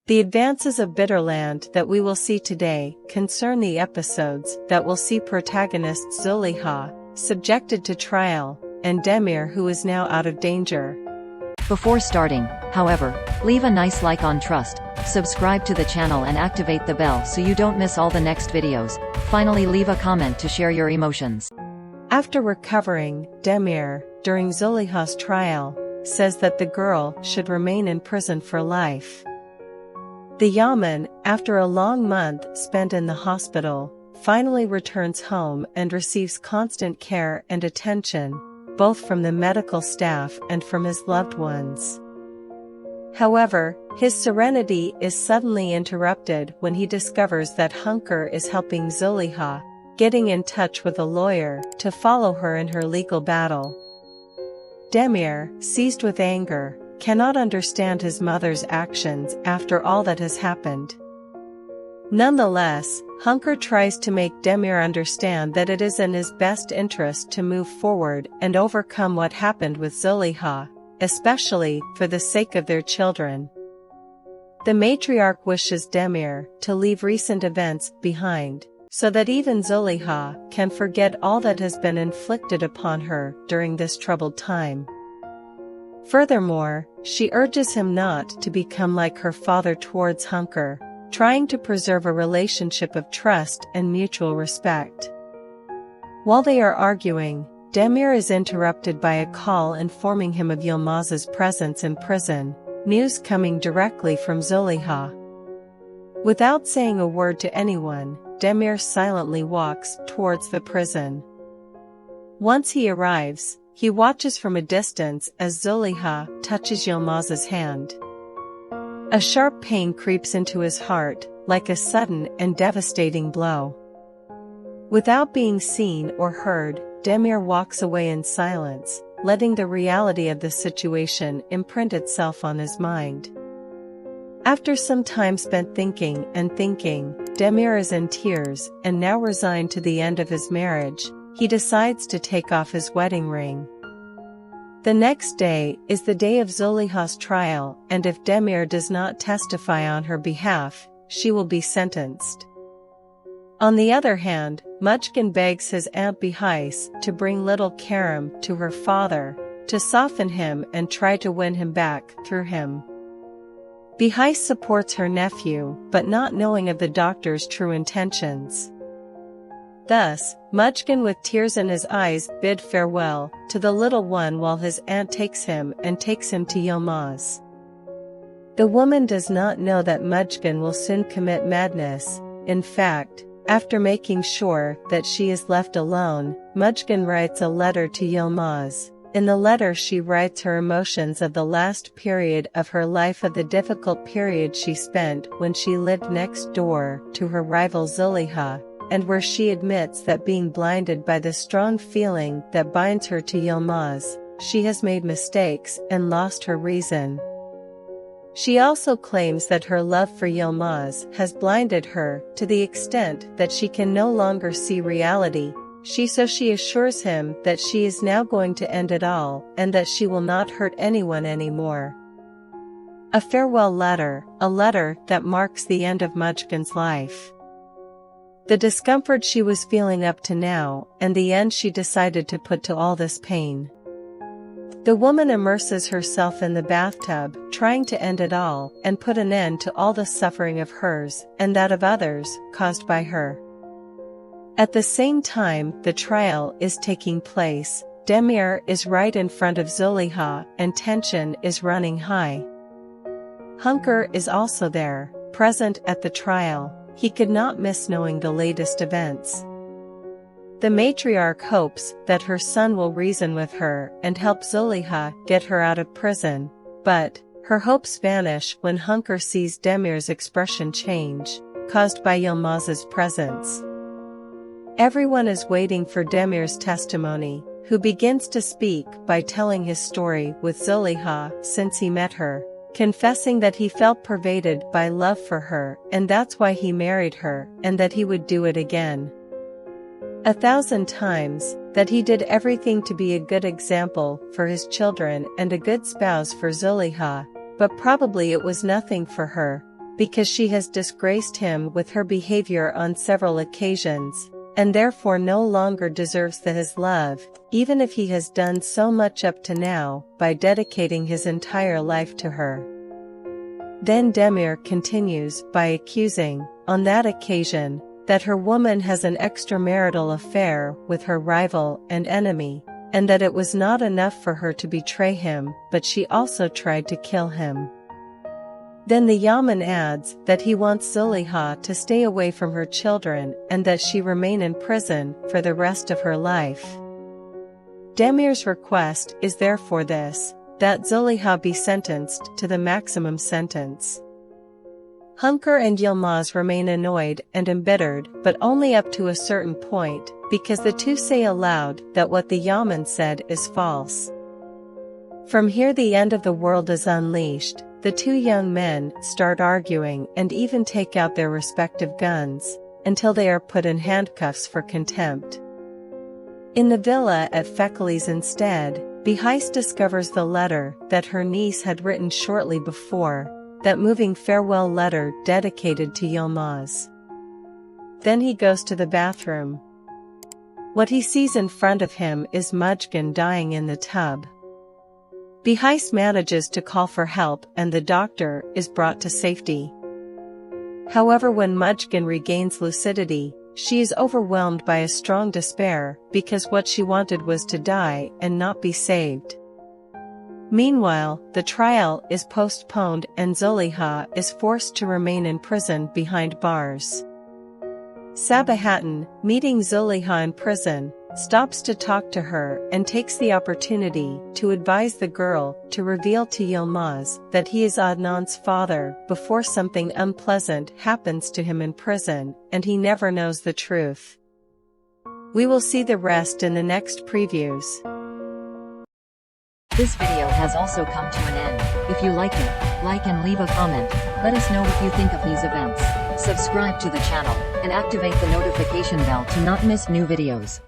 The advances of Bitterland that we will see today concern the episodes that will see protagonist Zuleyha subjected to trial, and Demir, who is now out of danger. Before starting, however, leave a nice like on Trust, subscribe to the channel and activate the bell so you don't miss all the next videos. Finally, leave a comment to share your emotions. After recovering, Demir, during Zuleyha's trial, says that the girl should remain in prison for life. The Yaman, after a long month spent in the hospital, finally returns home and receives constant care and attention, both from the medical staff and from his loved ones. However, his serenity is suddenly interrupted when he discovers that Hunker is helping Zuleyha, getting in touch with a lawyer to follow her in her legal battle. Demir, seized with anger, cannot understand his mother's actions after all that has happened. Nonetheless, Hunker tries to make Demir understand that it is in his best interest to move forward and overcome what happened with Zuleyha, especially for the sake of their children. The matriarch wishes Demir to leave recent events behind, so that even Zuleyha can forget all that has been inflicted upon her during this troubled time. Furthermore, she urges him not to become like her father towards Hunker, trying to preserve a relationship of trust and mutual respect. While they are arguing, Demir is interrupted by a call informing him of Yilmaz's presence in prison, news coming directly from Zuleyha. Without saying a word to anyone, Demir silently walks towards the prison. Once he arrives, he watches from a distance as Zuleyha touches Yilmaz's hand. A sharp pain creeps into his heart, like a sudden and devastating blow. Without being seen or heard, Demir walks away in silence, letting the reality of the situation imprint itself on his mind. After some time spent thinking, Demir is in tears, and now resigned to the end of his marriage, he decides to take off his wedding ring. The next day is the day of Zuleyha's trial, and if Demir does not testify on her behalf, she will be sentenced. On the other hand, Mujgan begs his aunt Behis to bring little Karim to her father, to soften him and try to win him back through him. Behis supports her nephew, but not knowing of the doctor's true intentions. Thus, Mujgan with tears in his eyes bid farewell to the little one while his aunt takes him to Yilmaz. The woman does not know that Mujgan will soon commit madness. In fact, after making sure that she is left alone, Mujgan writes a letter to Yilmaz. In the letter she writes her emotions of the last period of her life, of the difficult period she spent when she lived next door to her rival Zuleyha, and where she admits that being blinded by the strong feeling that binds her to Yilmaz, she has made mistakes and lost her reason. She also claims that her love for Yilmaz has blinded her to the extent that she can no longer see reality. She assures him that she is now going to end it all, and that she will not hurt anyone anymore. A farewell letter, a letter that marks the end of Mujgan's life. The discomfort she was feeling up to now, and the end she decided to put to all this pain. The woman immerses herself in the bathtub, trying to end it all, and put an end to all the suffering of hers, and that of others, caused by her. At the same time the trial is taking place, Demir is right in front of Zuleyha, and tension is running high. Hunker is also there, present at the trial. He could not miss knowing the latest events. The matriarch hopes that her son will reason with her and help Zuleyha get her out of prison, but her hopes vanish when Hunker sees Demir's expression change, caused by Yilmaz's presence. Everyone is waiting for Demir's testimony, who begins to speak by telling his story with Zuleyha since he met her, confessing that he felt pervaded by love for her, and that's why he married her, and that he would do it again 1,000 times, that he did everything to be a good example for his children and a good spouse for Zuleyha, but probably it was nothing for her, because she has disgraced him with her behavior on several occasions, and therefore no longer deserves his love, even if he has done so much up to now by dedicating his entire life to her. Then Demir continues by accusing, on that occasion, that her woman has an extramarital affair with her rival and enemy, and that it was not enough for her to betray him, but she also tried to kill him. Then the Yaman adds that he wants Zuleyha to stay away from her children and that she remain in prison for the rest of her life. Demir's request is therefore this, that Zuleyha be sentenced to the maximum sentence. Hunker and Yilmaz remain annoyed and embittered, but only up to a certain point, because the two say aloud that what the Yaman said is false. From here the end of the world is unleashed. The two young men start arguing and even take out their respective guns, until they are put in handcuffs for contempt. In the villa at Fekali's instead, Beheist discovers the letter that her niece had written shortly before, that moving farewell letter dedicated to Yilmaz. Then he goes to the bathroom. What he sees in front of him is Mujgan dying in the tub. Beheist manages to call for help and the doctor is brought to safety. However, when Mujgan regains lucidity, she is overwhelmed by a strong despair because what she wanted was to die and not be saved. Meanwhile, the trial is postponed and Zuliha is forced to remain in prison behind bars. Sabahattin, meeting Zuliha in prison, stops to talk to her and takes the opportunity to advise the girl to reveal to Yilmaz that he is Adnan's father before something unpleasant happens to him in prison and he never knows the truth. We will see the rest in the next previews. This video has also come to an end. If you like it, like and leave a comment. Let us know what you think of these events. Subscribe to the channel and activate the notification bell to not miss new videos.